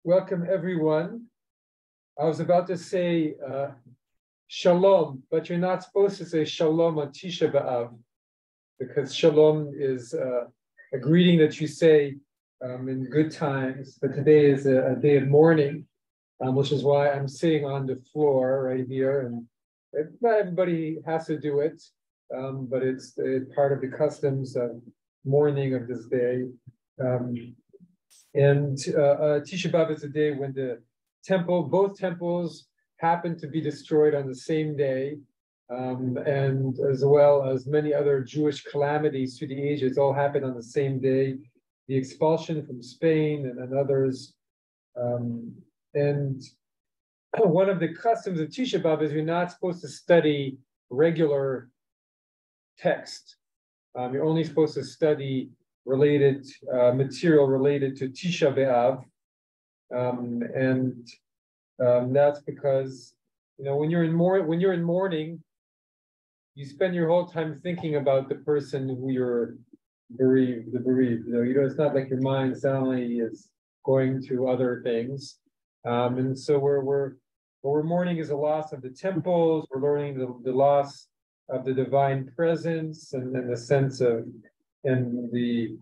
Welcome everyone. I was about to say shalom, but you're not supposed to say shalom on Tisha B'Av because shalom is a greeting that you say in good times. But today is a day of mourning, which is why I'm sitting on the floor right here. And not everybody has to do it, but it's part of the customs of mourning of this day. And Tisha B'Av is a day when both temples happen to be destroyed on the same day, and as well as many other Jewish calamities through the ages all happen on the same day. The expulsion from Spain and others. And one of the customs of Tisha B'Av is you're not supposed to study regular text. You're only supposed to study material related to Tisha B'Av, and that's because when you're in mourning, you spend your whole time thinking about the person who you're bereaved. It's not like your mind suddenly is going to other things, and so what we're mourning is the loss of the temples. We're learning the loss of the divine presence and the sense of and the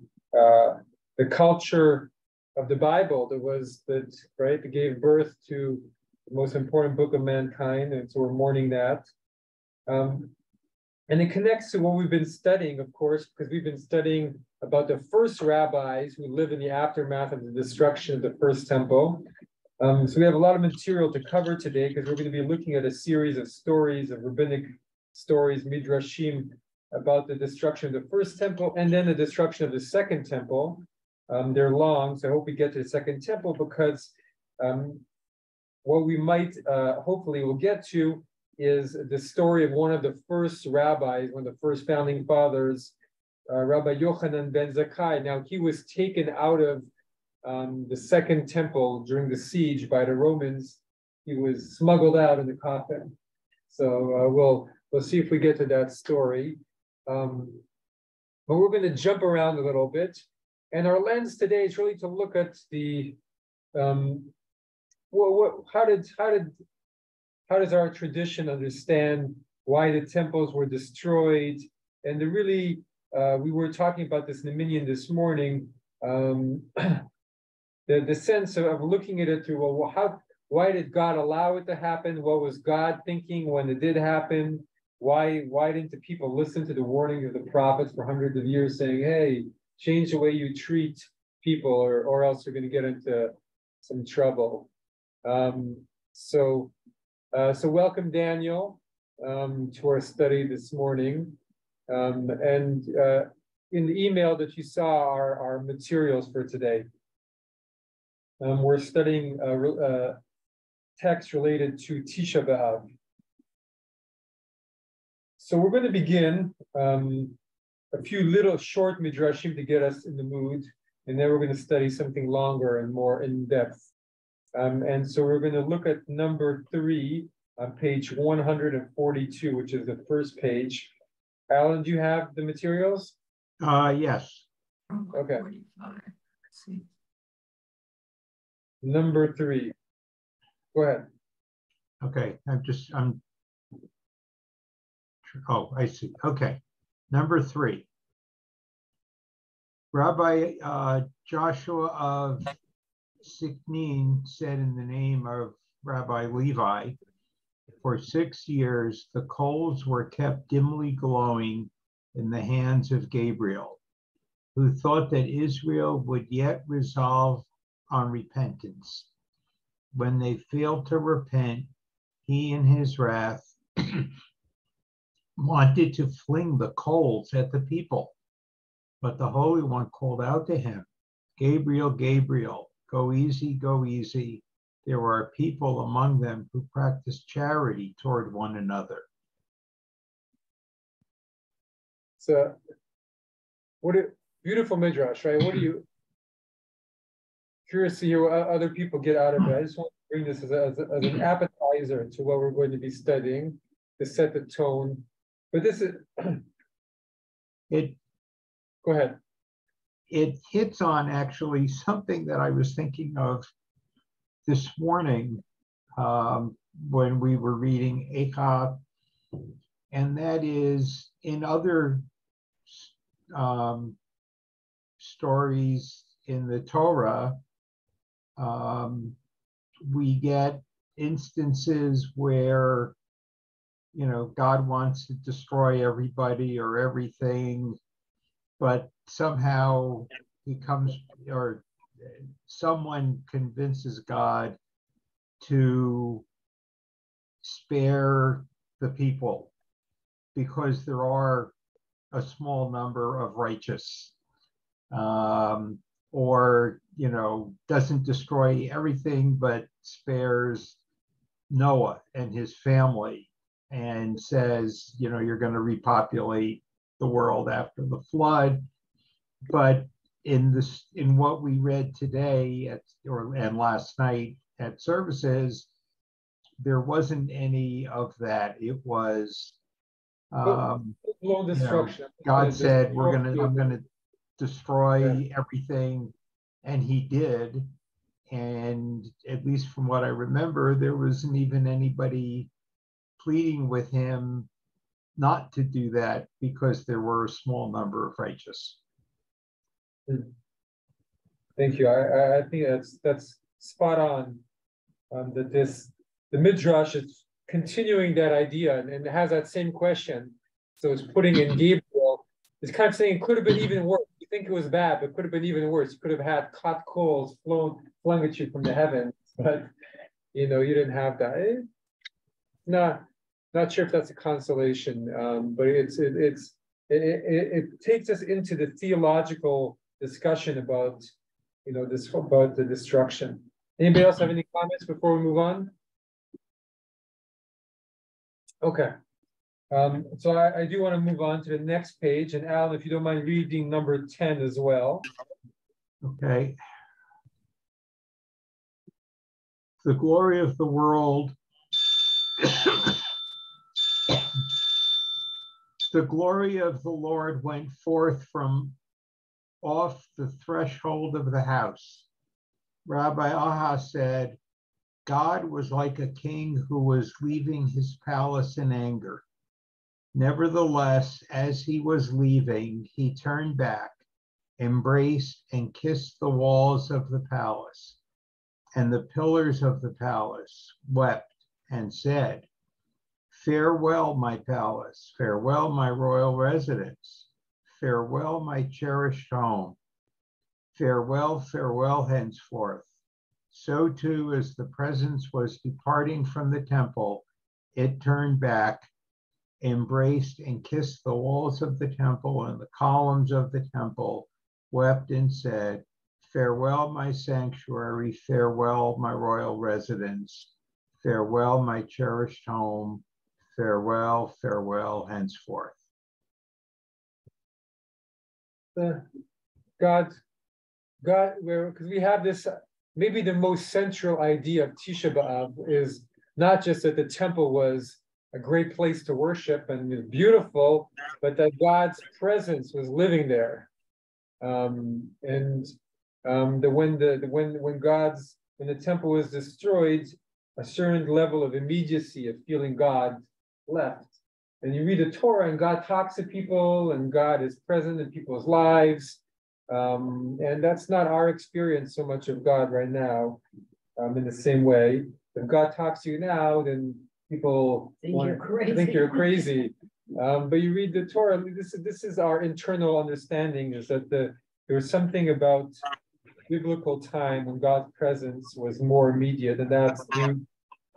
culture of the Bible that gave birth to the most important book of mankind, and so we're mourning that. And it connects to what we've been studying, of course, because we've been studying about the first rabbis who lived in the aftermath of the destruction of the first temple. So we have a lot of material to cover today because we're going to be looking at a series of stories, of rabbinic stories, midrashim, about the destruction of the first temple and then the destruction of the second temple. They're long, so I hope we get to the second temple because what we might hopefully will get to is the story of one of the first rabbis, one of the first founding fathers, Rabbi Yochanan Ben Zakkai. Now, he was taken out of the second temple during the siege by the Romans. He was smuggled out in the coffin. So we'll see if we get to that story. But we're going to jump around a little bit, and our lens today is really to look at the how does our tradition understand why the temples were destroyed, and we were talking about this in the minyan this morning. The sense of looking at it through why did God allow it to happen? What was God thinking when it did happen? Why didn't the people listen to the warning of the prophets for hundreds of years saying, hey, change the way you treat people or else you're going to get into some trouble. So welcome, Daniel, to our study this morning. And in the email that you saw are our materials for today. We're studying text related to Tisha B'Av. So we're going to begin a few little short midrashim to get us in the mood, and then we're going to study something longer and more in depth. And so we're going to look at number 3 on page 142, which is the first page. Alan, do you have the materials? Yes. Okay. 45. Let's see. Number 3. Go ahead. Okay. Oh, I see. Okay. Number 3. Rabbi Joshua of Siknin said in the name of Rabbi Levi, for 6 years, the coals were kept dimly glowing in the hands of Gabriel, who thought that Israel would yet resolve on repentance. When they failed to repent, he in his wrath wanted to fling the coals at the people. But the Holy One called out to him, Gabriel, Gabriel, go easy, go easy. There are people among them who practice charity toward one another. So, beautiful midrash, right? Curious to hear what other people get out of it. I just want to bring this as an appetizer to what we're going to be studying, to set the tone. But this is, It go ahead. it hits on actually something that I was thinking of this morning when we were reading Eicha, and that is in other stories in the Torah, we get instances where, God wants to destroy everybody or everything, but somehow he comes, or someone convinces God to spare the people because there are a small number of righteous, or doesn't destroy everything but spares Noah and his family and says, you're going to repopulate the world after the flood. But in what we read today and last night at services, there wasn't any of that. It was destruction. God said, I'm gonna destroy everything, and he did. And at least from what I remember, there wasn't even anybody pleading with him not to do that because there were a small number of righteous. Thank you. I think that's spot on. That the Midrash is continuing that idea and it has that same question. So it's putting in Gabriel. It's kind of saying it could have been even worse. You think it was bad, but it could have been even worse. You could have had hot coals flung at you from the heavens, but you didn't have that. Not sure if that's a consolation, but it takes us into the theological discussion about about the destruction. Anybody else have any comments before we move on? Okay. So I do want to move on to the next page, and Alan, if you don't mind reading number 10 as well. Okay. The glory of the world. The glory of the Lord went forth from off the threshold of the house. Rabbi Aha said, God was like a king who was leaving his palace in anger. Nevertheless, as he was leaving, he turned back, embraced and kissed the walls of the palace, and the pillars of the palace wept and said, farewell, my palace, farewell, my royal residence, farewell, my cherished home, farewell, farewell henceforth. So too, as the presence was departing from the temple, it turned back, embraced and kissed the walls of the temple and the columns of the temple, wept and said, farewell, my sanctuary, farewell, my royal residence, farewell, my cherished home, farewell, farewell henceforth. God, because we have this, maybe the most central idea of Tisha B'Av is not just that the temple was a great place to worship and was beautiful, but that God's presence was living there. When the temple was destroyed, a certain level of immediacy of feeling God left. And you read the Torah, and God talks to people, and God is present in people's lives. And that's not our experience so much of God right now, in the same way. If God talks to you now, then people think you're crazy. But you read the Torah, this is our internal understanding, is that there was something about biblical time when God's presence was more immediate, and that's due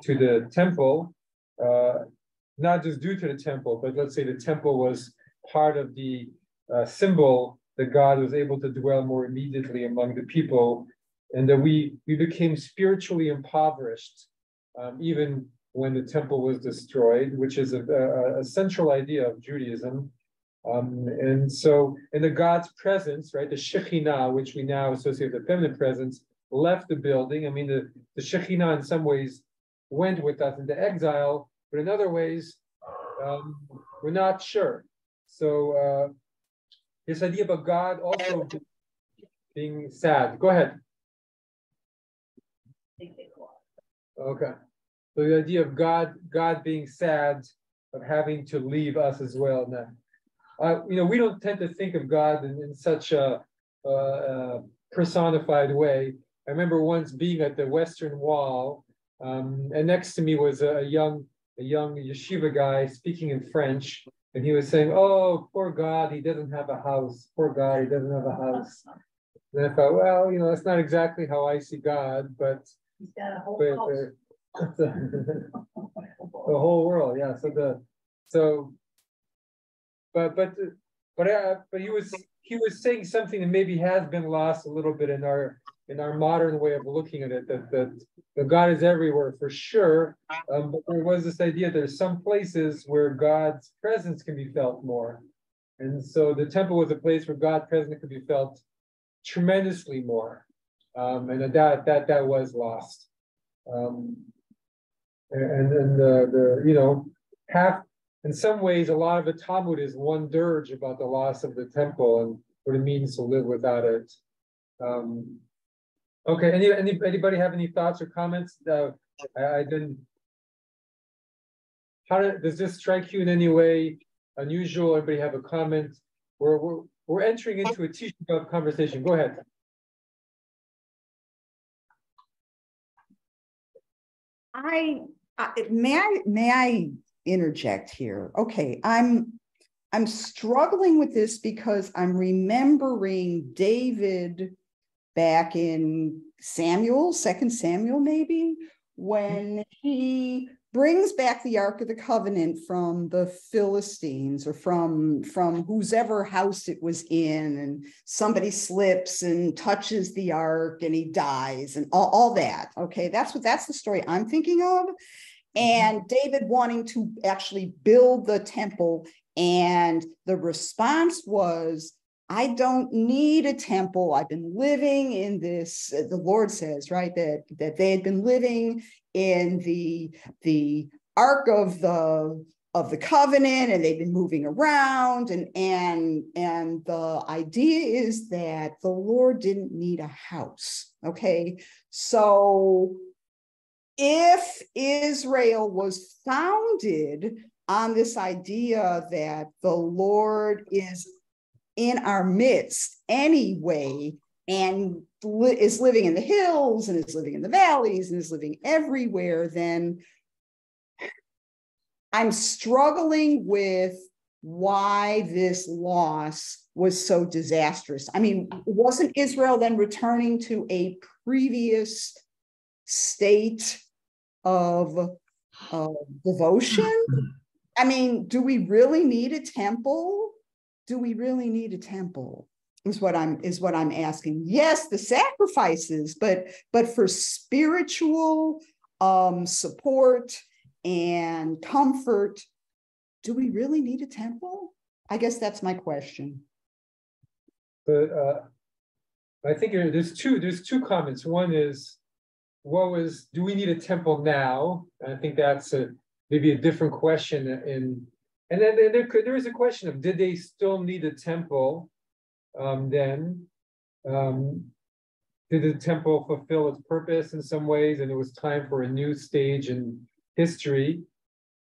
to the temple, not just due to the temple, but let's say the temple was part of the symbol that God was able to dwell more immediately among the people, and that we became spiritually impoverished, even when the temple was destroyed, which is a central idea of Judaism. And so in the God's presence, right, the Shekhinah, which we now associate with the feminine presence, left the building. I mean, the Shekhinah in some ways went with us into exile, but in other ways, we're not sure. So this idea about God also being sad. Go ahead. Okay. So the idea of God being sad, of having to leave us as well. Now, we don't tend to think of God in such a personified way. I remember once being at the Western Wall, and next to me was a young yeshiva guy speaking in French, and he was saying, "Oh, poor God, he doesn't have a house. Poor God, he doesn't have a house." And I thought, well, that's not exactly how I see God, but he's got a whole house. the whole world, yeah. But he was saying something that maybe has been lost a little bit in our modern way of looking at it, that God is everywhere for sure, but there was this idea there's some places where God's presence can be felt more, and so the temple was a place where God's presence could be felt tremendously more, and that was lost, half. In some ways, a lot of the Talmud is one dirge about the loss of the temple and what it means to live without it. Okay, anybody have any thoughts or comments? I didn't. Does this strike you in any way unusual? Anybody have a comment? We're entering into a Tisha conversation. Go ahead. May I interject here? Okay, I'm struggling with this because I'm remembering David back in Samuel, 2 Samuel maybe, when he brings back the Ark of the Covenant from the Philistines, or from whosever house it was in, and somebody slips and touches the Ark and he dies and all that. Okay, that's the story I'm thinking of. And David wanting to actually build the temple, and the response was, I don't need a temple. I've been living in this, the Lord says, right, that they had been living in the Ark of the Covenant, and they've been moving around, and the idea is that the Lord didn't need a house. Okay, so if Israel was founded on this idea that the Lord is in our midst anyway, and is living in the hills, and is living in the valleys, and is living everywhere, then I'm struggling with why this loss was so disastrous. I mean, wasn't Israel then returning to a previous state of devotion? I mean, do we really need a temple? Do we really need a temple? Is what I'm asking. Yes, the sacrifices, but for spiritual support and comfort, do we really need a temple? I guess that's my question. But I think there's two comments. One is, do we need a temple now? And I think that's maybe a different question. And then there is a question of, did they still need a temple then? Did the temple fulfill its purpose in some ways, and it was time for a new stage in history?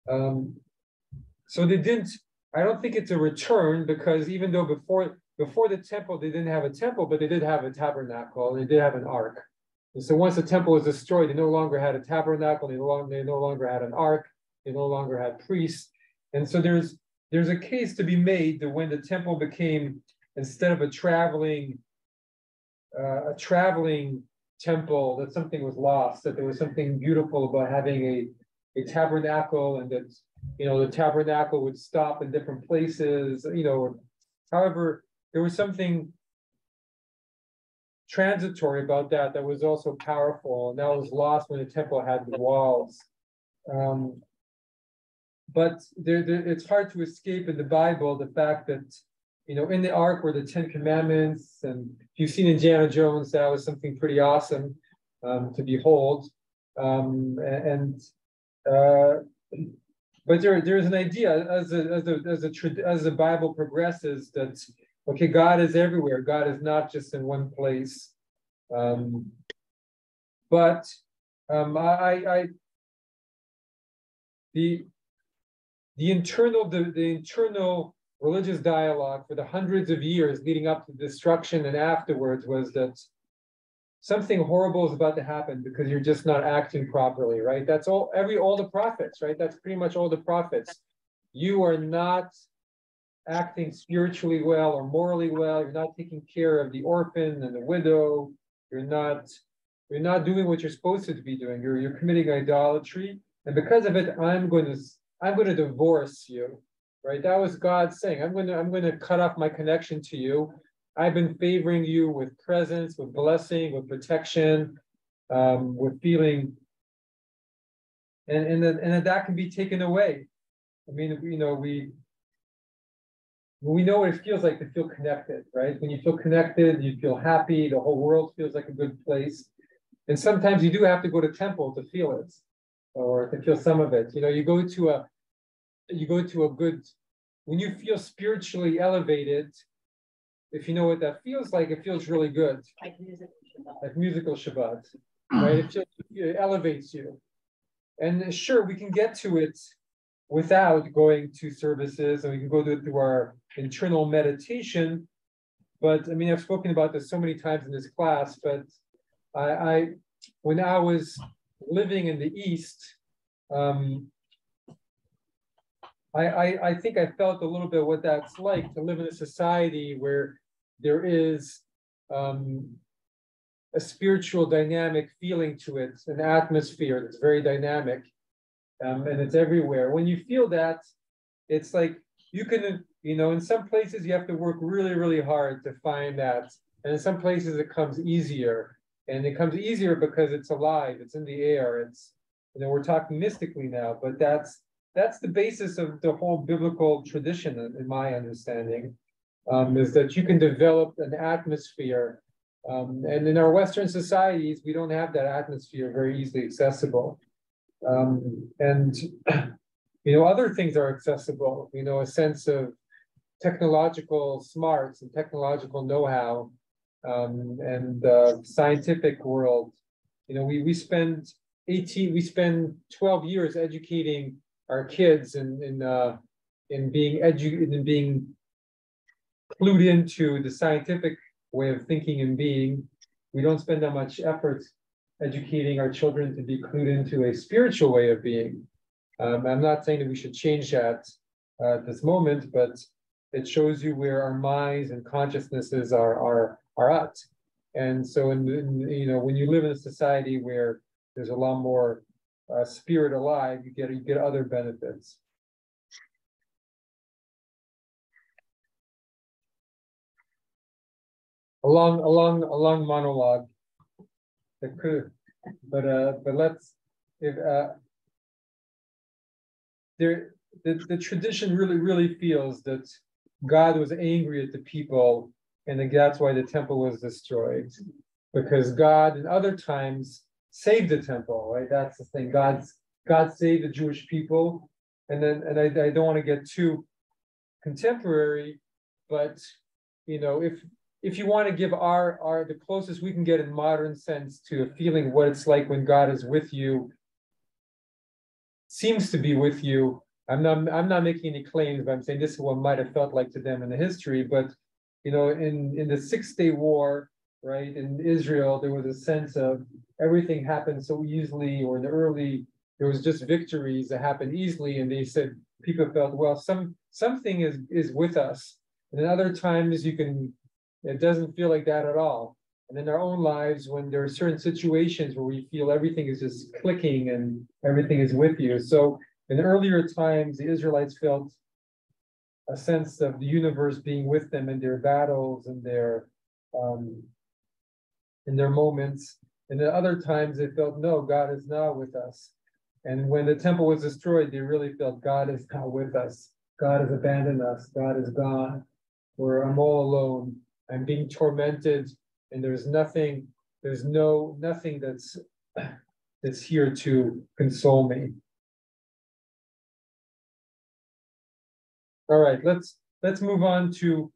So they didn't. I don't think it's a return, because even though before the temple they didn't have a temple, but they did have a tabernacle, and they did have an ark. And so once the temple was destroyed, they no longer had a tabernacle, they no longer had an ark, they no longer had priests. And so there's a case to be made that when the temple became, instead of a traveling temple, that something was lost, that there was something beautiful about having a tabernacle, and that the tabernacle would stop in different places. However, there was something transitory about that was also powerful, and that was lost when the temple had the walls. But it's hard to escape in the Bible the fact that in the ark were the 10 Commandments, and if you've seen Indiana Jones, that was something pretty awesome to behold. But there's an idea as the Bible progresses that okay, God is everywhere. God is not just in one place. But the internal religious dialogue for the hundreds of years leading up to destruction and afterwards was that something horrible is about to happen because you're just not acting properly, right? That's all the prophets, right? That's pretty much all the prophets. You are not acting spiritually well or morally well. You're not taking care of the orphan and the widow. You're not doing what you're supposed to be doing. You're committing idolatry, and because of it, I'm going to divorce you, right? That was God saying, I'm going to cut off my connection to you. I've been favoring you with presence, with blessing, with protection, with feeling, and that can be taken away. I mean, we know what it feels like to feel connected, right? When you feel connected, you feel happy. The whole world feels like a good place. And sometimes you do have to go to temple to feel it, or to feel some of it. You go to a good, when you feel spiritually elevated, if you know what that feels like, it feels really good. Like musical Shabbat, right? It elevates you. And sure, we can get to it without going to services, and we can go through our internal meditation. But I mean, I've spoken about this so many times in this class, but when I was living in the East, I think I felt a little bit what that's like to live in a society where there is a spiritual dynamic feeling to it, an atmosphere that's very dynamic, and it's everywhere. When you feel that, it's like you can, in some places you have to work really, really hard to find that, and in some places it comes easier, and it comes easier because it's alive, it's in the air, it's, we're talking mystically now, but that's the basis of the whole biblical tradition, in my understanding, is that you can develop an atmosphere. And in our Western societies, we don't have that atmosphere very easily accessible. And other things are accessible, a sense of technological smarts and technological know-how, and scientific world. We spend 12 years educating our kids in being clued into the scientific way of thinking and being. We don't spend that much effort educating our children to be clued into a spiritual way of being. I'm not saying that we should change that at this moment, but it shows you where our minds and consciousnesses are at. And so, when you live in a society where there's a lot more spirit alive, you get other benefits. A long monologue. That could, but let's, if the tradition really feels that God was angry at the people, and that's why the temple was destroyed, because God in other times saved the temple, right? That's the thing. God saved the Jewish people, and I don't want to get too contemporary, but if you want to give the closest we can get in modern sense to a feeling what it's like when God is with you, seems to be with you. I'm not making any claims, but I'm saying this is what might have felt like to them in the history. But in the 6-Day War, right, in Israel, there was a sense of everything happened so easily, or in the early, there was just victories that happened easily, and they said people felt, well, something is with us. And then other times it doesn't feel like that at all. And in our own lives, when there are certain situations where we feel everything is just clicking and everything is with you. So in earlier times, the Israelites felt a sense of the universe being with them in their battles and their moments. And then other times they felt, no, God is not with us. And when the temple was destroyed, they really felt God is not with us. God has abandoned us. God is gone. I'm all alone. I'm being tormented, and there's nothing that's here to console me. All right, let's move on to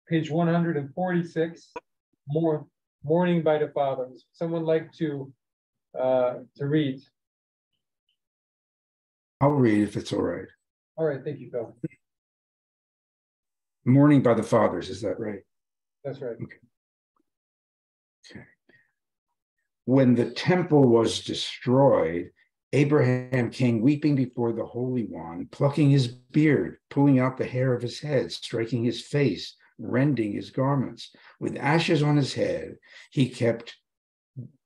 page 146, mourning by the fathers. Someone like to read? I'll read if it's all right. All right, thank you, Phil. Mourning by the fathers, is that right? That's right. Okay. When the temple was destroyed, Abraham came weeping before the Holy One, plucking his beard, pulling out the hair of his head, striking his face, rending his garments. With ashes on his head, he kept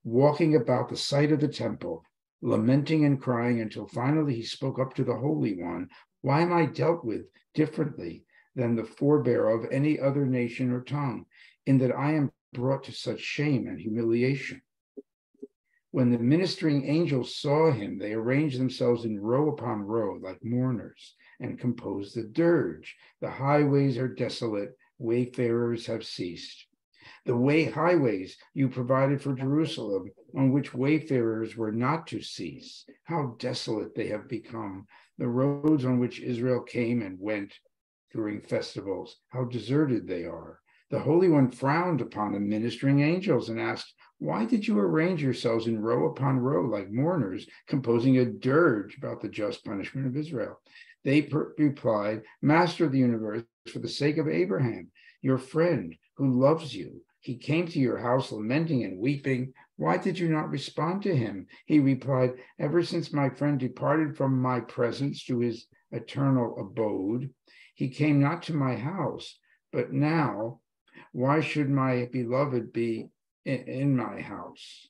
walking about the site of the temple, lamenting and crying until finally he spoke up to the Holy One. Why am I dealt with differently than the forebear of any other nation or tongue, in that I am brought to such shame and humiliation? When the ministering angels saw him, they arranged themselves in row upon row like mourners and composed the dirge. The highways are desolate, wayfarers have ceased. The highways you provided for Jerusalem, on which wayfarers were not to cease. How desolate they have become. The roads on which Israel came and went during festivals, how deserted they are. The Holy One frowned upon the ministering angels and asked, why did you arrange yourselves in row upon row like mourners, composing a dirge about the just punishment of Israel? They replied, Master of the universe, for the sake of Abraham, your friend who loves you, he came to your house lamenting and weeping. Why did you not respond to him? He replied, ever since my friend departed from my presence to his eternal abode, he came not to my house. But now, why should my beloved be in my house?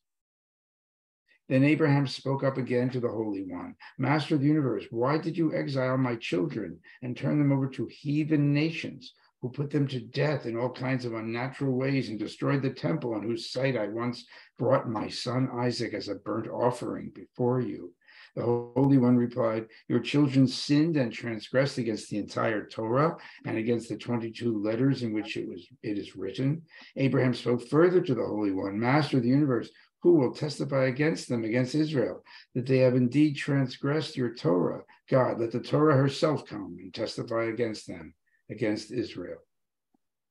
Then Abraham spoke up again to the Holy One, Master of the universe, why did you exile my children and turn them over to heathen nations, who put them to death in all kinds of unnatural ways and destroyed the temple on whose site I once brought my son Isaac as a burnt offering before you? The Holy One replied, your children sinned and transgressed against the entire Torah and against the 22 letters in which it is written. Abraham spoke further to the Holy One, Master of the universe, who will testify against them, against Israel, that they have indeed transgressed your Torah? God, let the Torah herself come and testify against them, against Israel.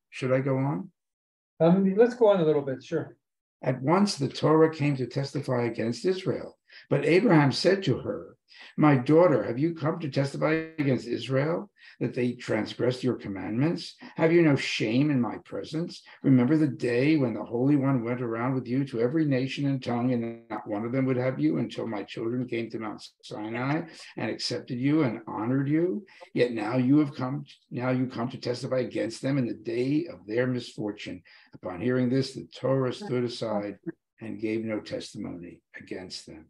Should I go on? Let's go on a little bit, sure. At once the Torah came to testify against Israel. But Abraham said to her, my daughter, have you come to testify against Israel, that they transgressed your commandments? Have you no shame in my presence? Remember the day when the Holy One went around with you to every nation and tongue, and not one of them would have you until my children came to Mount Sinai and accepted you and honored you. Yet now you come to testify against them in the day of their misfortune. Upon hearing this, the Torah stood aside and gave no testimony against them.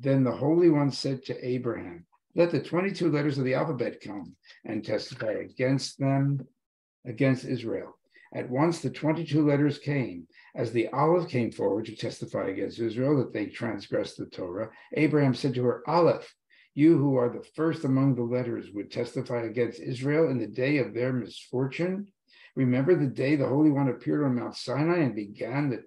Then the Holy One said to Abraham, let the 22 letters of the alphabet come and testify against them, against Israel. At once the 22 letters came. As the Aleph came forward to testify against Israel that they transgressed the Torah, Abraham said to her, Aleph, you who are the first among the letters would testify against Israel in the day of their misfortune? Remember the day the Holy One appeared on Mount Sinai and began the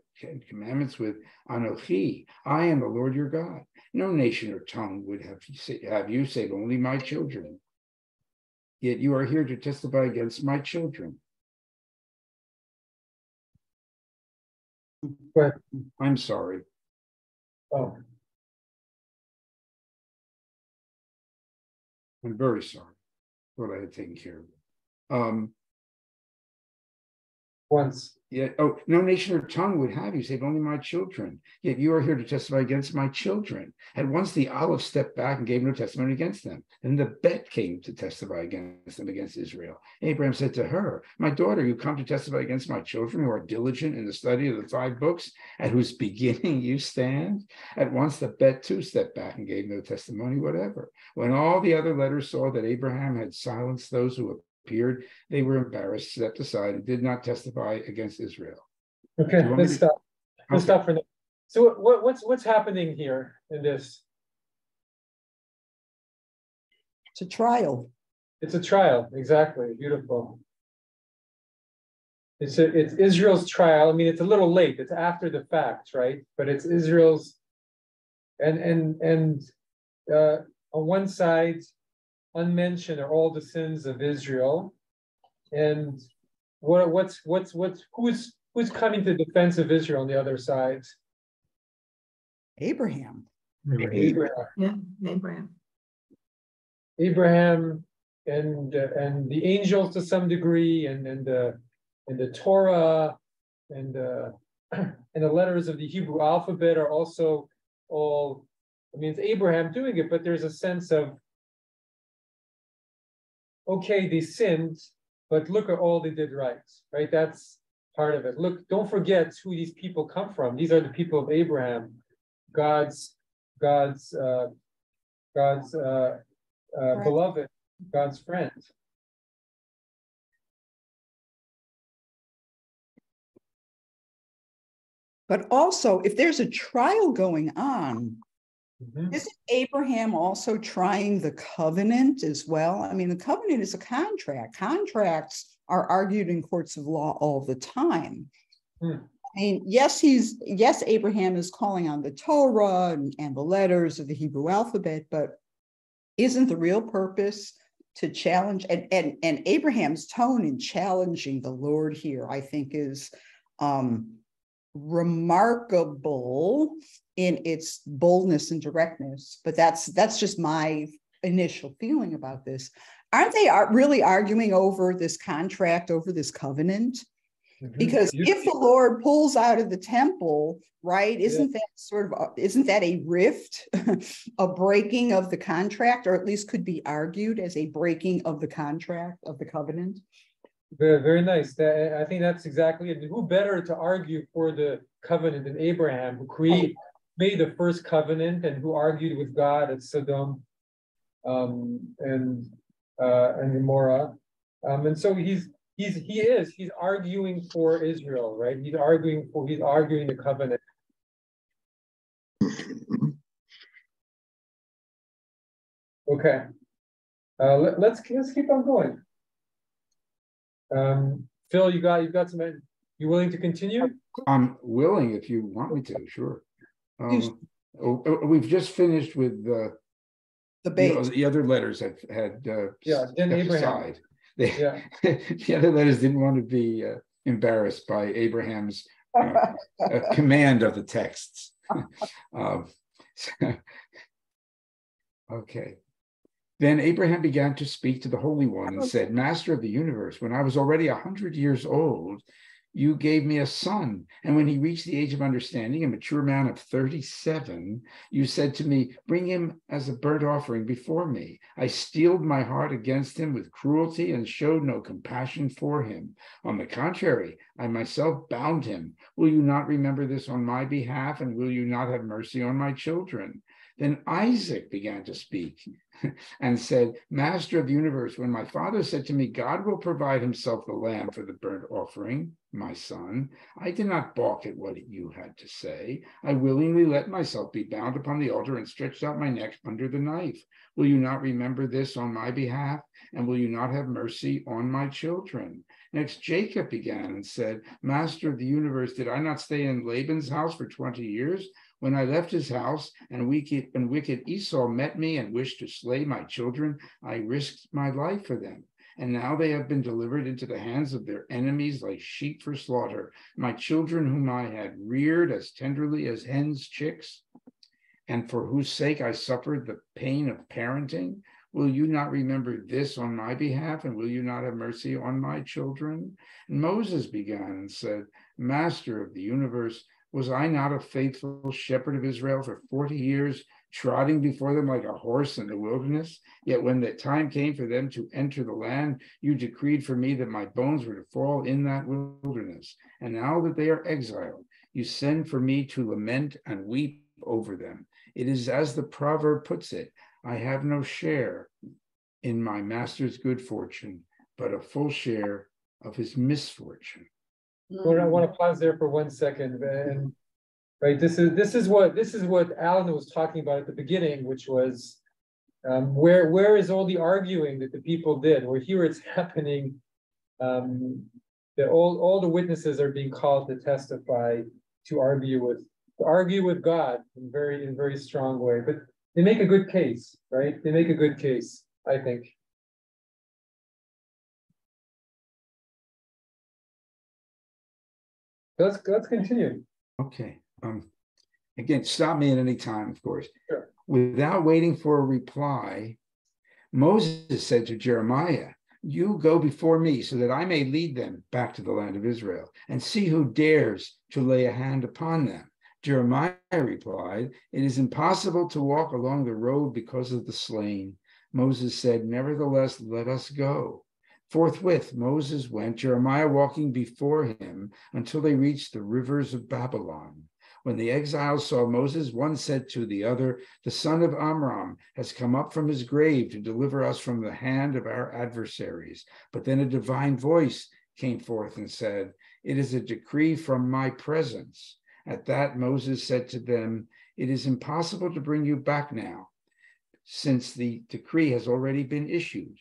commandments with Anochi, I am the Lord your God. No nation or tongue would have you save only my children. Yet you are here to testify against my children. But I'm sorry. oh, I'm very sorry. Thought I had taken care of it. once. Yet, oh, no nation or tongue would have you save only my children. Yet you are here to testify against my children. At once the Aleph stepped back and gave no testimony against them. And the Bet came to testify against them, against Israel. Abraham said to her, my daughter, you come to testify against my children who are diligent in the study of the 5 books, at whose beginning you stand. At once the Bet too stepped back and gave no testimony whatever. When all the other letters saw that Abraham had silenced those who appeared, they were embarrassed, stepped aside, and did not testify against Israel. Okay, let's stop. Let's stop for now. So what's happening here in this? It's a trial. It's a trial, exactly. Beautiful. It's Israel's trial. I mean, it's a little late. It's after the fact, right? But it's Israel's, and on one side, unmentioned are all the sins of Israel, And who's coming to the defense of Israel on the other side? Abraham. Yeah, Abraham. Abraham and the angels to some degree, and the Torah and and the letters of the Hebrew alphabet are also all. I mean, it's Abraham doing it, but there's a sense of, okay, they sinned, but look at all they did right. That's part of it. Look, don't forget who these people come from. These are the people of Abraham, God's beloved, God's friend. But also, if there's a trial going on, isn't Abraham also trying the covenant as well? I mean, the covenant is a contract. Contracts are argued in courts of law all the time. I mean, yes, Abraham is calling on the Torah and the letters of the Hebrew alphabet, but isn't the real purpose to challenge, and Abraham's tone in challenging the Lord here, I think, is remarkable in its boldness and directness, but that's just my initial feeling about this. Aren't they really arguing over this contract, over this covenant? Because if the Lord pulls out of the temple, right, isn't that a rift, a breaking of the contract, or at least could be argued as a breaking of the contract, of the covenant? Very, very nice. I think that's exactly it. Who better to argue for the covenant than Abraham, who made the first covenant and who argued with God at Sodom and Gomorrah. And so he's arguing for Israel, right? He's arguing the covenant. Okay. Let's keep on going. Phil, you got some. You willing to continue? I'm willing if you want me to. Sure. We've just finished with the other letters had then Abraham. The other letters didn't want to be embarrassed by Abraham's command of the texts. Okay. Then Abraham began to speak to the Holy One and said, Master of the universe, when I was already 100 years old, you gave me a son. And when he reached the age of understanding, a mature man of 37, you said to me, bring him as a burnt offering before me. I steeled my heart against him with cruelty and showed no compassion for him. On the contrary, I myself bound him. Will you not remember this on my behalf? And will you not have mercy on my children? Then Isaac began to speak and said, Master of the universe, when my father said to me, God will provide himself the lamb for the burnt offering, my son, I did not balk at what you had to say. I willingly let myself be bound upon the altar and stretched out my neck under the knife. Will you not remember this on my behalf? And will you not have mercy on my children? Next, Jacob began and said, Master of the universe, did I not stay in Laban's house for 20 years? When I left his house and wicked Esau met me and wished to slay my children, I risked my life for them. And now they have been delivered into the hands of their enemies like sheep for slaughter. My children whom I had reared as tenderly as hens' chicks, and for whose sake I suffered the pain of parenting. Will you not remember this on my behalf? And will you not have mercy on my children? And Moses began and said, Master of the universe, was I not a faithful shepherd of Israel for 40 years, trotting before them like a horse in the wilderness? Yet when the time came for them to enter the land, you decreed for me that my bones were to fall in that wilderness. And now that they are exiled, you send for me to lament and weep over them. It is as the proverb puts it, I have no share in my master's good fortune, but a full share of his misfortune. I want to pause there for 1 second, and right, this is what Alan was talking about at the beginning, which was where is all the arguing that the people did? Well, here it's happening. That all the witnesses are being called to testify, to argue with God in very strong way, but they make a good case, right? They make a good case, I think. Let's continue. Okay. Again, stop me at any time, of course. Sure. Without waiting for a reply, Moses said to Jeremiah, "You go before me so that I may lead them back to the land of Israel and see who dares to lay a hand upon them." Jeremiah replied, "It is impossible to walk along the road because of the slain." Moses said, "Nevertheless, let us go." Forthwith, Moses went, Jeremiah walking before him until they reached the rivers of Babylon. When the exiles saw Moses, one said to the other, "The son of Amram has come up from his grave to deliver us from the hand of our adversaries." But then a divine voice came forth and said, "It is a decree from my presence." At that, Moses said to them, "It is impossible to bring you back now, since the decree has already been issued.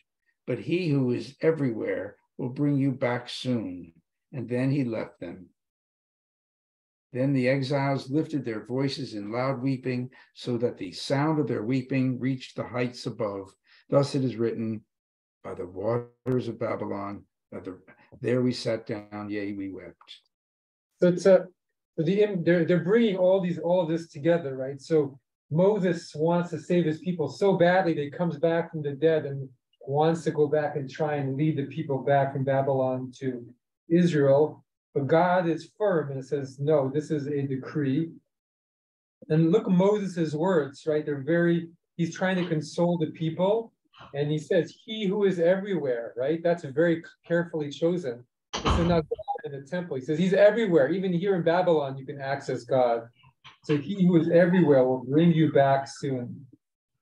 But he who is everywhere will bring you back soon." And then he left them. Then the exiles lifted their voices in loud weeping, so that the sound of their weeping reached the heights above. Thus it is written, "By the waters of Babylon, there we sat down, yea, we wept." So it's they're bringing all of this together, right? So Moses wants to save his people so badly that he comes back from the dead and wants to go back and try and lead the people back from Babylon to Israel. But God is firm and says, "No, this is a decree." And look at Moses' words, right? He's trying to console the people. And he says, "He who is everywhere," right? That's very carefully chosen. This is not God in the temple. He says he's everywhere. Even here in Babylon, you can access God. So he who is everywhere will bring you back soon.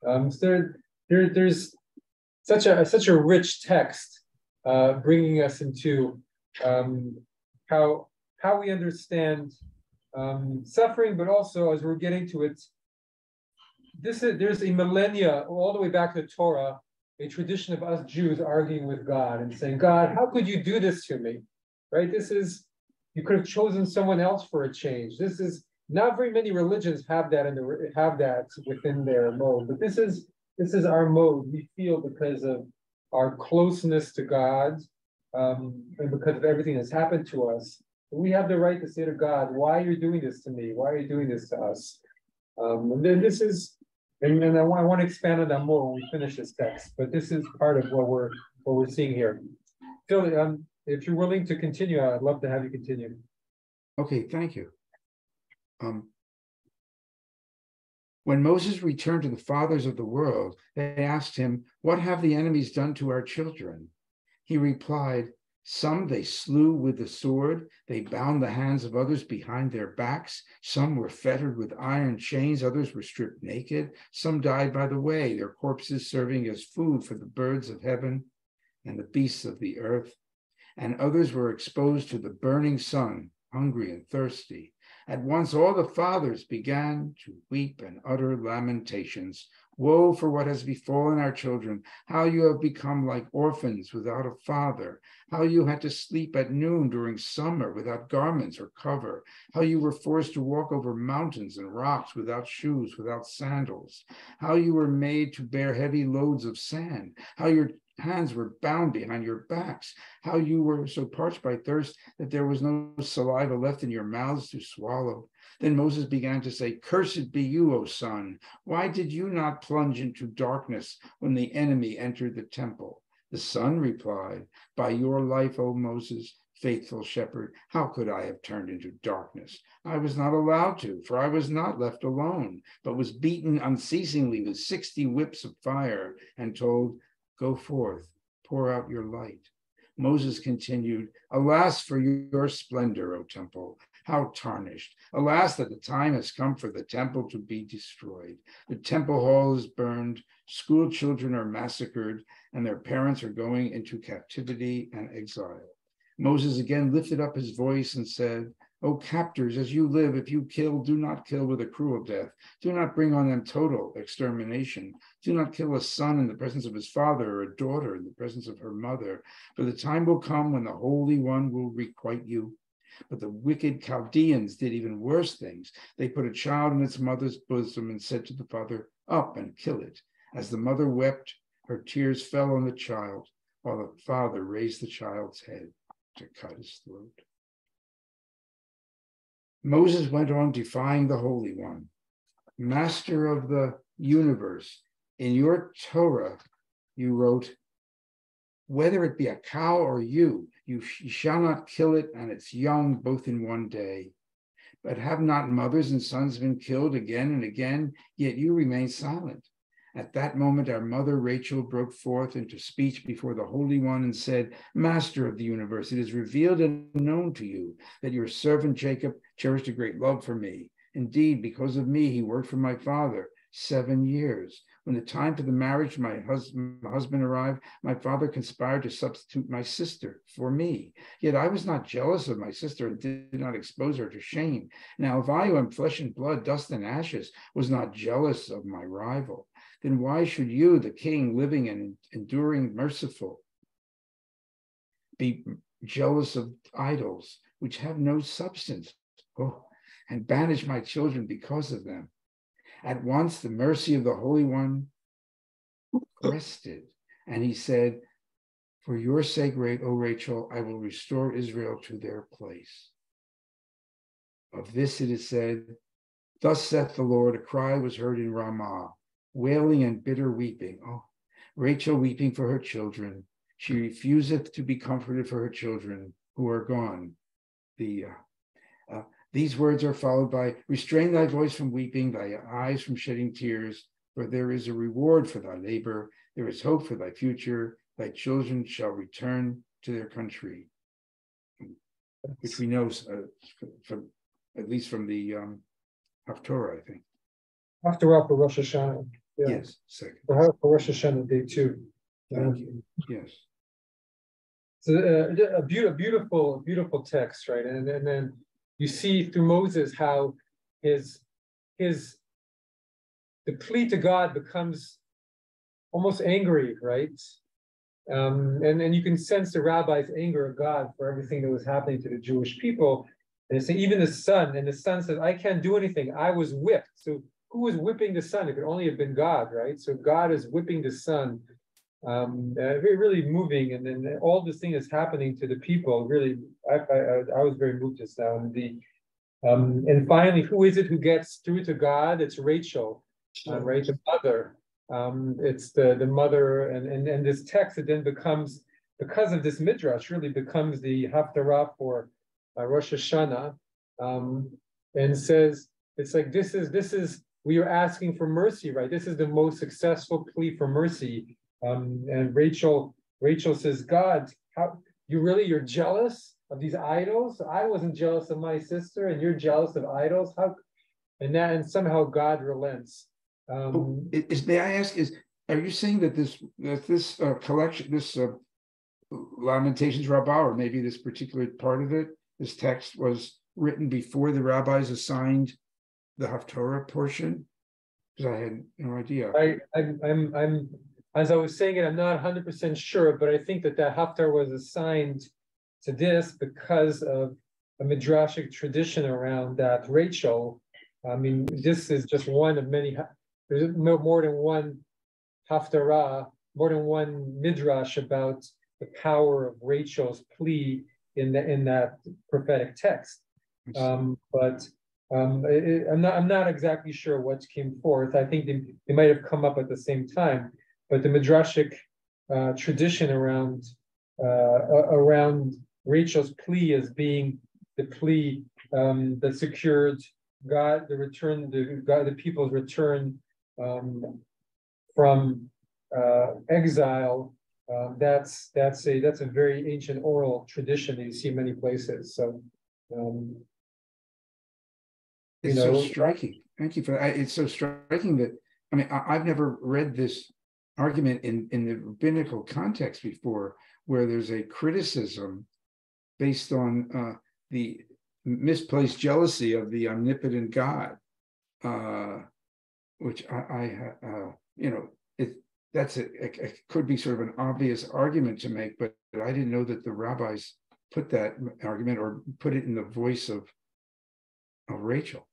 So there's such a rich text bringing us into how we understand suffering, but also as we're getting to it, there's a millennia all the way back to Torah, a tradition of us Jews arguing with God and saying, "God, how could you do this to me?" Right? You could have chosen someone else for a change. This is not very many religions have that within their mode, but this is our mode. We feel because of our closeness to God, and because of everything that's happened to us, we have the right to say to God, "Why are you doing this to me? Why are you doing this to us?" And then this is, and I want to expand on that more when we finish this text. But this is part of what we're seeing here. Phil, if you're willing to continue, I'd love to have you continue. Okay, thank you. When Moses returned to the fathers of the world, they asked him, "What have the enemies done to our children?" He replied, "Some they slew with the sword, they bound the hands of others behind their backs, some were fettered with iron chains, others were stripped naked, some died by the way, their corpses serving as food for the birds of heaven and the beasts of the earth, and others were exposed to the burning sun, hungry and thirsty." At once all the fathers began to weep and utter lamentations. "Woe for what has befallen our children, how you have become like orphans without a father, how you had to sleep at noon during summer without garments or cover, how you were forced to walk over mountains and rocks without shoes, without sandals, how you were made to bear heavy loads of sand, how your hands were bound behind your backs, how you were so parched by thirst that there was no saliva left in your mouths to swallow." Then Moses began to say, "Cursed be you, O son. Why did you not plunge into darkness when the enemy entered the temple?" The son replied, "By your life, O Moses, faithful shepherd, how could I have turned into darkness? I was not allowed to, for I was not left alone, but was beaten unceasingly with 60 whips of fire and told, 'Go forth, pour out your light.'" Moses continued, "Alas for your splendor, O temple, how tarnished. Alas that the time has come for the temple to be destroyed. The temple hall is burned, school children are massacred, and their parents are going into captivity and exile." Moses again lifted up his voice and said, "O captors, as you live, if you kill, do not kill with a cruel death. Do not bring on them total extermination. Do not kill a son in the presence of his father or a daughter in the presence of her mother. For the time will come when the Holy One will requite you." But the wicked Chaldeans did even worse things. They put a child in its mother's bosom and said to the father, "Up and kill it." As the mother wept, her tears fell on the child, while the father raised the child's head to cut his throat. Moses went on defying the Holy One. Master of the universe, in your Torah, you wrote, whether it be a cow or you shall not kill it and its young both in one day. But have not mothers and sons been killed again and again, yet you remain silent? At that moment, our mother Rachel broke forth into speech before the Holy One and said, Master of the universe, it is revealed and known to you that your servant Jacob cherished a great love for me. Indeed, because of me, he worked for my father 7 years. When the time for the marriage of my husband arrived, my father conspired to substitute my sister for me. Yet I was not jealous of my sister and did not expose her to shame. Now, if I, who am flesh and blood, dust and ashes, was not jealous of my rival, then why should you, the king, living and enduring, merciful, be jealous of idols which have no substance? Oh, and banish my children because of them. At once the mercy of the Holy One rested, and he said, for your sake, O Rachel, I will restore Israel to their place. Of this it is said, thus saith the Lord, a cry was heard in Ramah, wailing and bitter weeping. Oh, Rachel weeping for her children. She refuseth to be comforted for her children who are gone. These words are followed by, restrain thy voice from weeping, thy eyes from shedding tears, for there is a reward for thy labor, there is hope for thy future, thy children shall return to their country. Which we know, from, at least from the Haftorah, I think. Haftarah for Rosh Hashanah. Yeah. Yes, second. For Rosh Hashanah day 2. Thank you. Yes. So a beautiful text, right? And then you see through Moses how the plea to God becomes almost angry, right? And you can sense the rabbi's anger of God for everything that was happening to the Jewish people. And it's even the son, and the son says, I can't do anything. I was whipped. So who was whipping the son? It could only have been God, right? So God is whipping the son. Really moving, and then all this thing is happening to the people. Really, I was very moved just now. And finally, who is it who gets through to God? It's Rachel, right? The mother. It's the mother, and this text, it then becomes, because of this midrash, really becomes the haftarah for Rosh Hashanah, and says it's like this is we are asking for mercy, right? This is the most successful plea for mercy. And Rachel says, God, you're jealous of these idols? I wasn't jealous of my sister, and you're jealous of idols? How? And somehow God relents. May I ask? Are you saying that this collection, this Lamentations Rabbah, or maybe this particular part of it, this text was written before the rabbis assigned the Haftorah portion? Because I had no idea. I'm as I was saying it, I'm not 100% sure, but I think that Haftarah was assigned to this because of a midrashic tradition around that Rachel. I mean, this is just one of many. There's no more than one Haftarah, more than one midrash about the power of Rachel's plea in that prophetic text. I'm not exactly sure what came forth. I think they might have come up at the same time. But the midrashic tradition around Rachel's plea as being the plea that secured the people's return from exile. That's a very ancient oral tradition that you see in many places. So it's so striking. Thank you for that. It's so striking that I've never read this argument in the rabbinical context before, where there's a criticism based on the misplaced jealousy of the omnipotent God, which it could be sort of an obvious argument to make, but I didn't know that the rabbis put that argument or put it in the voice of Rachel.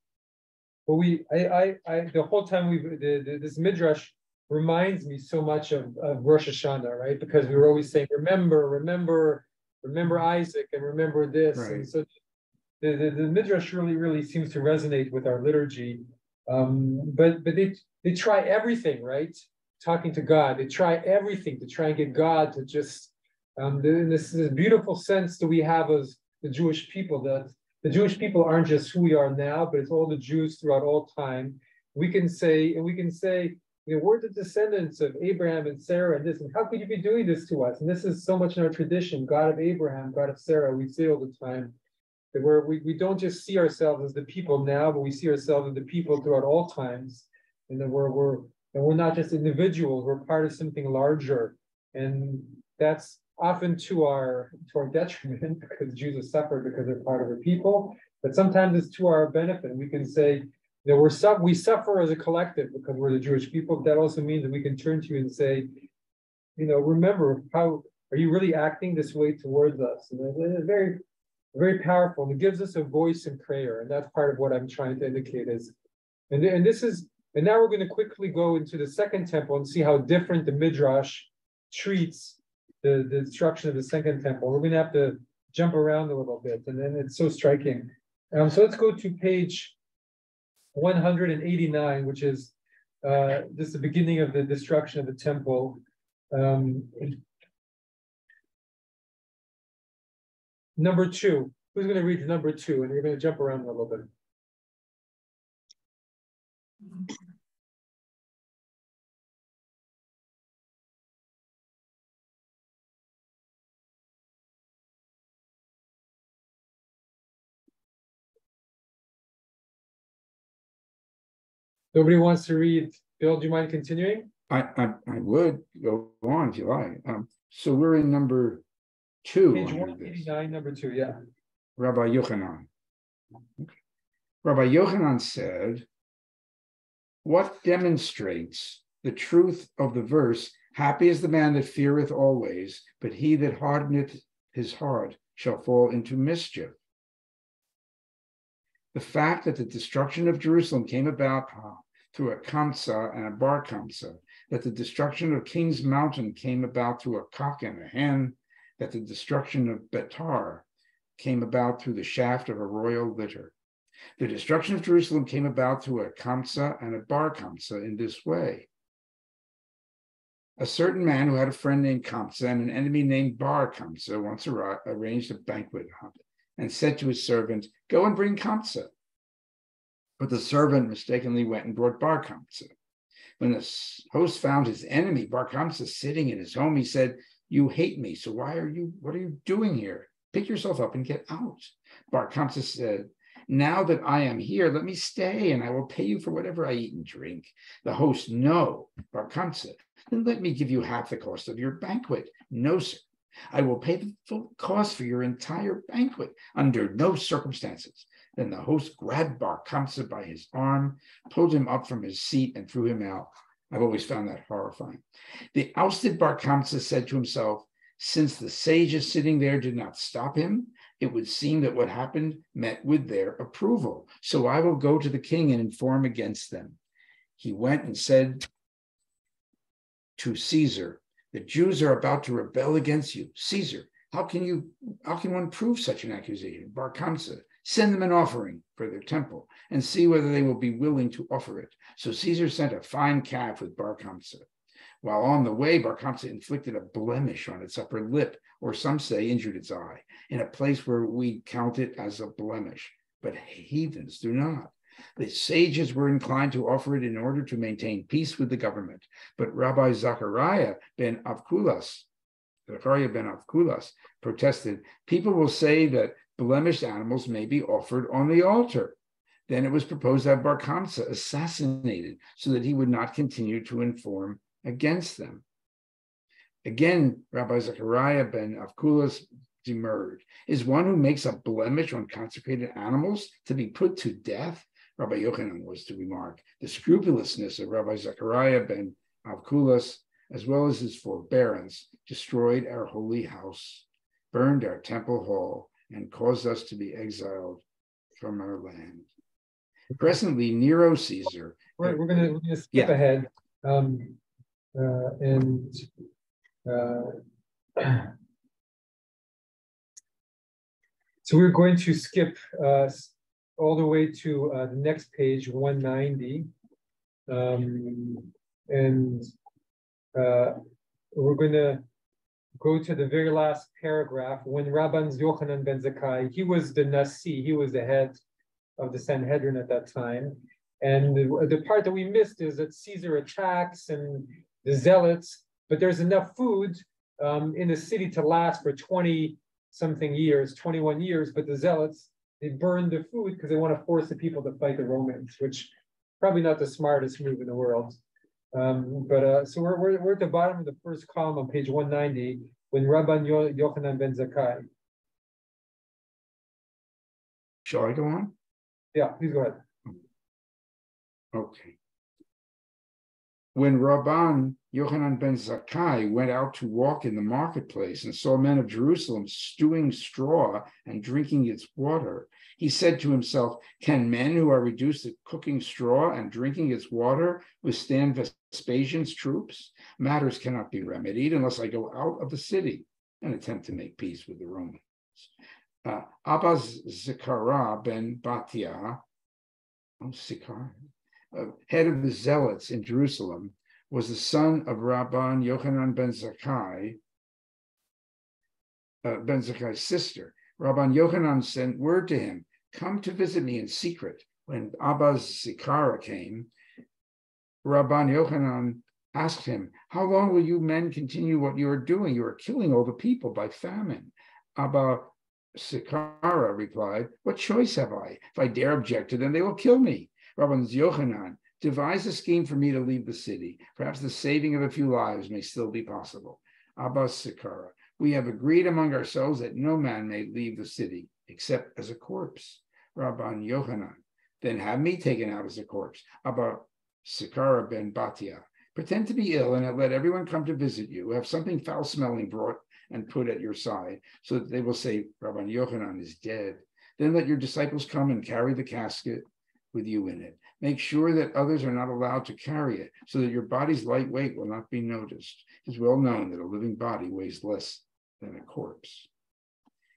Well, the whole time this midrash reminds me so much of Rosh Hashanah, right? Because we were always saying, remember Isaac, and remember this. Right. And so the Midrash really seems to resonate with our liturgy. But they try everything, right? Talking to God, they try everything to try and get God to just this beautiful sense that we have as the Jewish people, that the Jewish people aren't just who we are now, but it's all the Jews throughout all time. We can say, we're the descendants of Abraham and Sarah and this, and how could you be doing this to us? And this is so much in our tradition, God of Abraham, God of Sarah, we say all the time, that we don't just see ourselves as the people now, but we see ourselves as the people throughout all times, and that we're not just individuals, we're part of something larger. And that's often to our detriment, because Jews have suffered because they're part of the people, but sometimes it's to our benefit. We can say that we suffer as a collective because we're the Jewish people, but that also means that we can turn to you and say, remember, how are you really acting this way towards us? And it's very, very powerful, and it gives us a voice in prayer, and that's part of what I'm trying to indicate is, and now we're going to quickly go into the second temple and see how different the Midrash treats the destruction of the second temple. We're going to have to jump around a little bit, and then it's so striking. So let's go to page 189, which is this is the beginning of the destruction of the temple. Number 2. Who's going to read number 2? And you're going to jump around a little bit. Nobody wants to read. Bill, do you mind continuing? I would go on if you like. So we're in number 2. Page 189, number 2, yeah. Rabbi Yochanan. Okay. Rabbi Yochanan said, what demonstrates the truth of the verse, happy is the man that feareth always, but he that hardeneth his heart shall fall into mischief. The fact that the destruction of Jerusalem came about through a kamsa and a bar kamsa, that the destruction of King's Mountain came about through a cock and a hen, that the destruction of Betar came about through the shaft of a royal litter. The destruction of Jerusalem came about through a kamsa and a bar kamsa in this way. A certain man who had a friend named Kamsa and an enemy named Bar Kamsa once arranged a banquet and said to his servant, go and bring Kamsa. But the servant mistakenly went and brought Bar Kamsa. When the host found his enemy, Bar Kamsa, sitting in his home, he said, you hate me, so what are you doing here? Pick yourself up and get out. Bar Kamsa said, now that I am here, let me stay, and I will pay you for whatever I eat and drink. The host, no. Bar Kamsa, then let me give you half the cost of your banquet. No, sir. I will pay the full cost for your entire banquet under no circumstances. Then the host grabbed Bar Kamsa by his arm, pulled him up from his seat, and threw him out. I've always found that horrifying. The ousted Bar Kamsa said to himself, since the sages sitting there did not stop him, it would seem that what happened met with their approval. So I will go to the king and inform against them. He went and said to Caesar, the Jews are about to rebel against you. Caesar, how can one prove such an accusation? Bar Kamsa, send them an offering for their temple and see whether they will be willing to offer it. So Caesar sent a fine calf with Bar Kamsa. While on the way, Bar Kamsa inflicted a blemish on its upper lip, or some say injured its eye, in a place where we count it as a blemish, but heathens do not. The sages were inclined to offer it in order to maintain peace with the government, but Rabbi Zakkai ben Avkulas protested, people will say that blemished animals may be offered on the altar. Then it was proposed that Bar Kamsa assassinated so that he would not continue to inform against them. Again, Rabbi Zakkai ben Avkulas demurred. Is one who makes a blemish on consecrated animals to be put to death? Rabbi Yochanan was to remark, the scrupulousness of Rabbi Zakkai ben Avkulas, as well as his forbearance, destroyed our holy house, burned our temple hall, and caused us to be exiled from our land. Presently, Nero Caesar. We're going to skip ahead. So we're going to skip all the way to the next page, 190. And we're going to go to the very last paragraph when Rabban Yochanan Ben Zakkai, he was the Nasi, he was the head of the Sanhedrin at that time. And the part that we missed is that Caesar attacks and the zealots, but there's enough food in the city to last for 20-something years, 21 years, but the zealots, they burn the food because they want to force the people to fight the Romans, which probably not the smartest move in the world. So we're at the bottom of the first column on page 190 when Rabban Yochanan Ben Zakkai. Shall I go on? Yeah, please go ahead. Okay. When Rabban Yochanan Ben Zakkai went out to walk in the marketplace and saw men of Jerusalem stewing straw and drinking its water, he said to himself, can men who are reduced to cooking straw and drinking its water withstand Vespasian's troops? Matters cannot be remedied unless I go out of the city and attempt to make peace with the Romans. Abba Zakkai ben Batia, head of the Zealots in Jerusalem, was the son of Rabban Yochanan Ben Zakkai, Ben Zakkai's sister. Rabban Yochanan sent word to him, come to visit me in secret. When Abba Zakkai came, Rabban Yochanan asked him, how long will you men continue what you are doing? You are killing all the people by famine. Abba Zakkai replied, what choice have I? If I dare object to them, they will kill me. Rabban Yochanan, devise a scheme for me to leave the city. Perhaps the saving of a few lives may still be possible. Abba Zakkai, we have agreed among ourselves that no man may leave the city except as a corpse. Rabban Yochanan, then have me taken out as a corpse. Abba Zakkai ben Batia, pretend to be ill and let everyone come to visit you. Have something foul-smelling brought and put at your side, so that they will say, Rabban Yochanan is dead. Then let your disciples come and carry the casket with you in it. Make sure that others are not allowed to carry it, so that your body's light weight will not be noticed. It is well known that a living body weighs less than a corpse.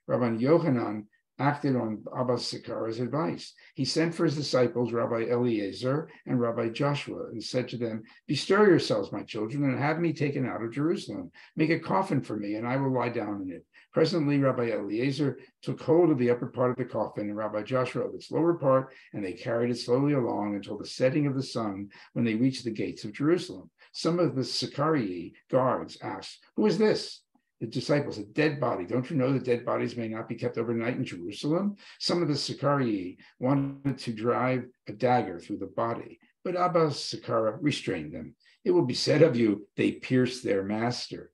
Rabban Yochanan acted on Abba Zakkai's advice. He sent for his disciples, Rabbi Eliezer and Rabbi Joshua, and said to them, bestir yourselves, my children, and have me taken out of Jerusalem. Make a coffin for me, and I will lie down in it. Presently, Rabbi Eliezer took hold of the upper part of the coffin, and Rabbi Joshua of its lower part, and they carried it slowly along until the setting of the sun, when they reached the gates of Jerusalem. Some of the Zakkai guards asked, who is this? The disciples, a dead body. Don't you know that dead bodies may not be kept overnight in Jerusalem? Some of the Zakkai wanted to drive a dagger through the body, but Abba Zakkai restrained them. It will be said of you, they pierced their master.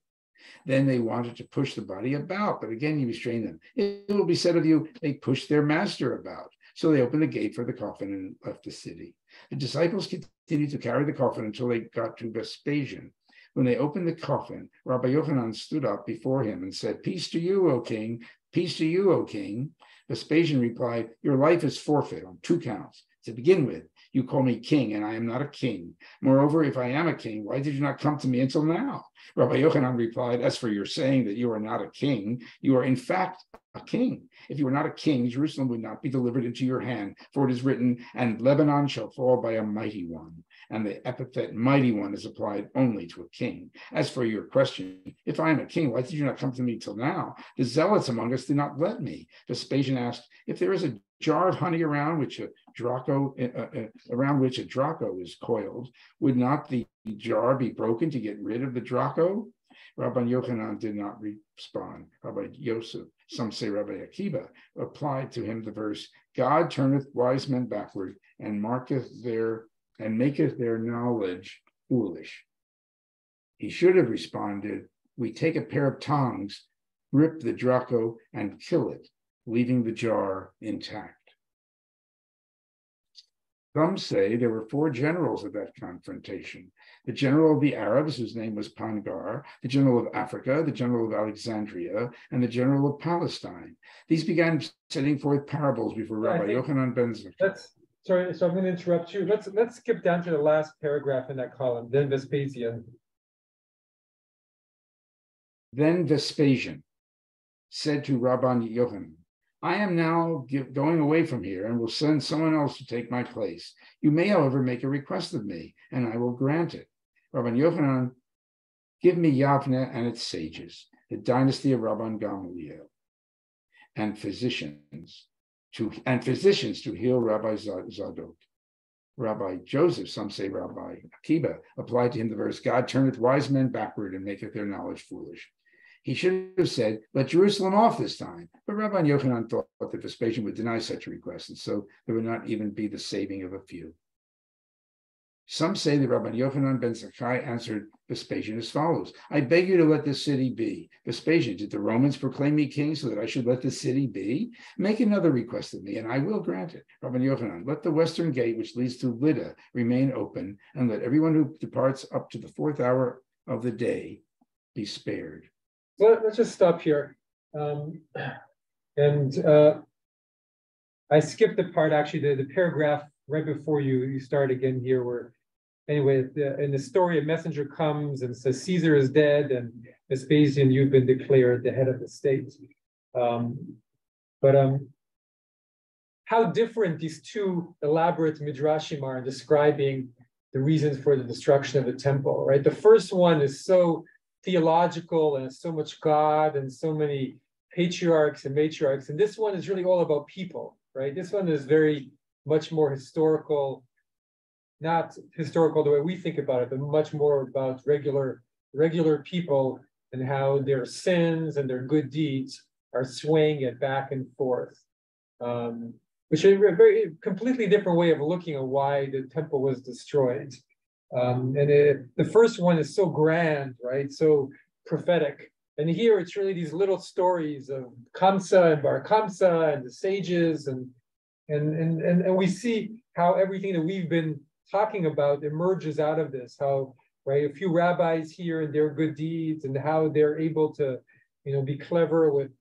Then they wanted to push the body about, but again he restrained them. It will be said of you, they pushed their master about. So they opened the gate for the coffin and left the city. The disciples continued to carry the coffin until they got to Vespasian. When they opened the coffin, Rabbi Yochanan stood up before him and said, peace to you, O king, peace to you, O king. Vespasian replied, your life is forfeit on 2 counts. To begin with, you call me king, and I am not a king. Moreover, if I am a king, why did you not come to me until now? Rabbi Yochanan replied, as for your saying that you are not a king, you are in fact a king. If you were not a king, Jerusalem would not be delivered into your hand, for it is written, and Lebanon shall fall by a mighty one. And the epithet mighty one is applied only to a king. As for your question, if I am a king, why did you not come to me till now? The zealots among us did not let me. Vespasian asked, if there is a jar of honey around which a draco is coiled, would not the jar be broken to get rid of the draco? Rabban Yochanan did not respond. Rabbi Yosef, some say Rabbi Akiva, applied to him the verse, God turneth wise men backward and maketh their knowledge foolish. He should have responded, we take a pair of tongs, rip the draco, and kill it, leaving the jar intact. Some say there were 4 generals of that confrontation. The general of the Arabs, whose name was Pangar, the general of Africa, the general of Alexandria, and the general of Palestine. These began setting forth parables before Rabbi Yochanan Ben Zakkai. Sorry, so I'm going to interrupt you. Let's skip down to the last paragraph in that column, then Vespasian. Then Vespasian said to Rabban Yochanan, I am now going away from here and will send someone else to take my place. You may, however, make a request of me, and I will grant it. Rabbi Yochanan, give me Yavne and its sages, the dynasty of Rabban Gamaliel, and physicians to heal Rabbi Zadok. Rabbi Joseph, some say Rabbi Akiba, applied to him the verse, God turneth wise men backward and maketh their knowledge foolish. He should have said, let Jerusalem off this time. But Rabbi Yochanan thought that Vespasian would deny such a request, and so there would not even be the saving of a few. Some say that Rabbi Yochanan Ben Zakkai answered Vespasian as follows, I beg you to let this city be. Vespasian, did the Romans proclaim me king so that I should let this city be? Make another request of me, and I will grant it. Rabbi Yochanan, let the western gate, which leads to Lydda, remain open, and let everyone who departs up to the 4th hour of the day be spared. Well, let's just stop here. I skipped the part, actually, the paragraph right before you start again here, where, anyway, in the story, a messenger comes and says, Caesar is dead, and Vespasian, you've been declared the head of the state. How different these two elaborate midrashim are in describing the reasons for the destruction of the temple, right? The first one is so theological and so much God and so many patriarchs and matriarchs. And this one is really all about people, right? This one is very much more historical, not historical the way we think about it, but much more about regular people and how their sins and their good deeds are swaying it back and forth. Which is a very completely different way of looking at why the temple was destroyed. The first one is so grand, right? So prophetic. And here it's really these little stories of Kamsa and Bar Kamsa and the sages, and we see how everything that we've been talking about emerges out of this. How, right, a few rabbis here and their good deeds, and how they're able to, be clever with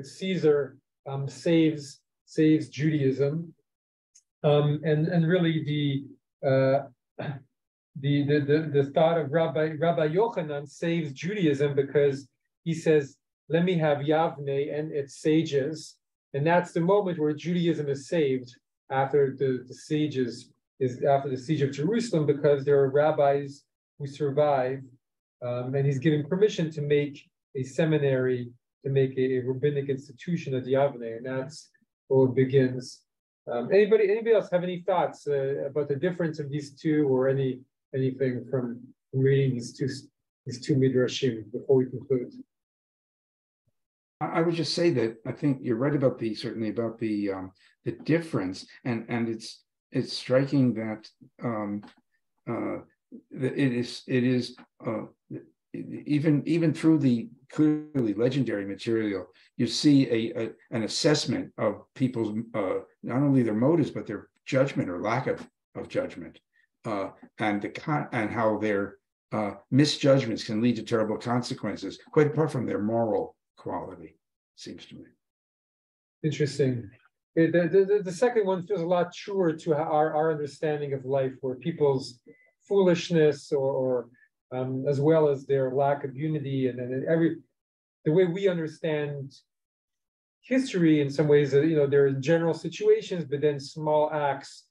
Caesar, saves Judaism, and really the thought of Rabbi Yochanan saves Judaism because he says, let me have Yavne and its sages. And that's the moment where Judaism is saved after the after the siege of Jerusalem, because there are rabbis who survive, and he's given permission to make a seminary, to make a rabbinic institution at Yavne, and that's where it begins. Anybody else have any thoughts about the difference of these two, or anything from reading these two midrashim before we conclude? I would just say that I think you're right about the difference, and it's striking that it is even through the clearly legendary material, you see an assessment of people's not only their motives but their judgment or lack of judgment, and how their misjudgments can lead to terrible consequences, quite apart from their moral quality, seems to me. Interesting. The second one feels a lot truer to our understanding of life, where people's foolishness or as well as their lack of unity, and the way we understand history in some ways, there are general situations, but then small acts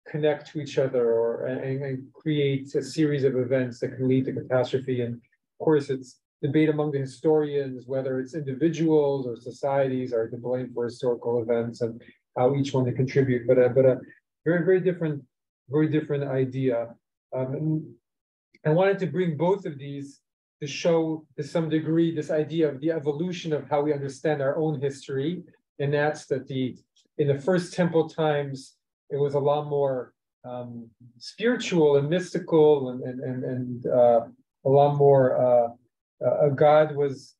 connect to each other and create a series of events that can lead to catastrophe. And of course, it's debate among the historians whether it's individuals or societies are to blame for historical events and how each one to contribute. But a very different idea. And I wanted to bring both of these to show to some degree this idea of the evolution of how we understand our own history. And that's that in the first temple times, it was a lot more spiritual and mystical, and a lot more God was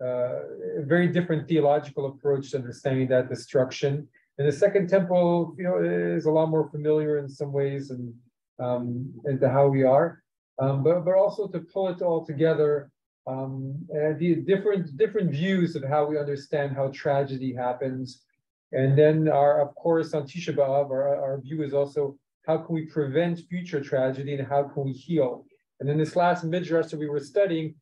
a very different theological approach to understanding that destruction. And the second temple, is a lot more familiar in some ways, and to how we are, but also to pull it all together, the different views of how we understand how tragedy happens. And then of course, on Tisha B'Av, our view is also how can we prevent future tragedy and how can we heal. And in this last midrash that we were studying,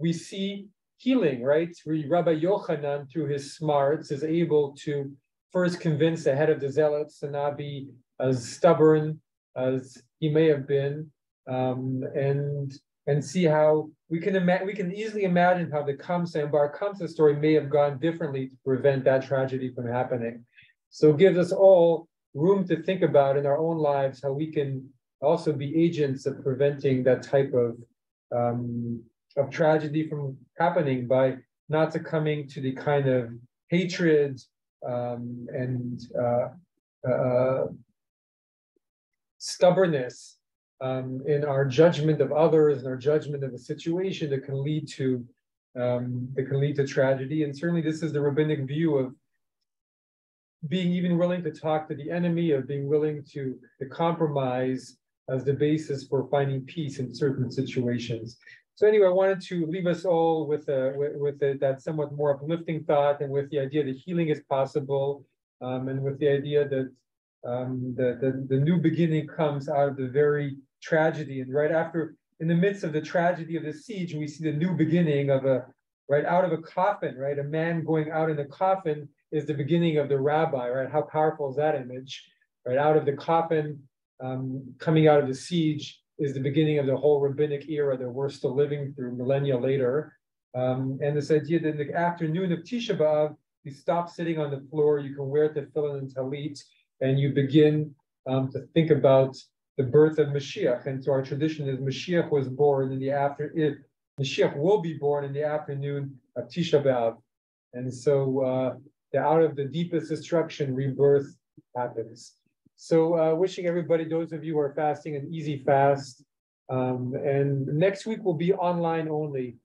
we see healing, right? Rabbi Yochanan, through his smarts, is able to first convince the head of the zealots to not be as stubborn as he may have been, and see how we can easily imagine how the Kamsa and Bar Kamsa story may have gone differently to prevent that tragedy from happening. So it gives us all room to think about in our own lives how we can also be agents of preventing that type of tragedy from happening by not succumbing to the kind of hatred and stubbornness in our judgment of others and our judgment of a situation that can lead to tragedy. And certainly this is the rabbinic view of being even willing to talk to the enemy, of being willing to compromise as the basis for finding peace in certain situations. So anyway, I wanted to leave us all with that somewhat more uplifting thought, and with the idea that healing is possible, and with the idea that the new beginning comes out of the very tragedy. And right after, in the midst of the tragedy of the siege, we see the new beginning of right out of a coffin, right? A man going out in a coffin is the beginning of the rabbi, right? How powerful is that image? Right out of the coffin, coming out of the siege is the beginning of the whole rabbinic era that we're still living through millennia later. And this idea that in the afternoon of Tisha B'Av, you stop sitting on the floor, you can wear tefillin and talit, and you begin to think about the birth of Mashiach. And so our tradition is Mashiach was born in the Mashiach will be born in the afternoon of Tisha B'Av. And so out of the deepest destruction, rebirth happens. So wishing everybody, those of you who are fasting, an easy fast. And next week will be online only.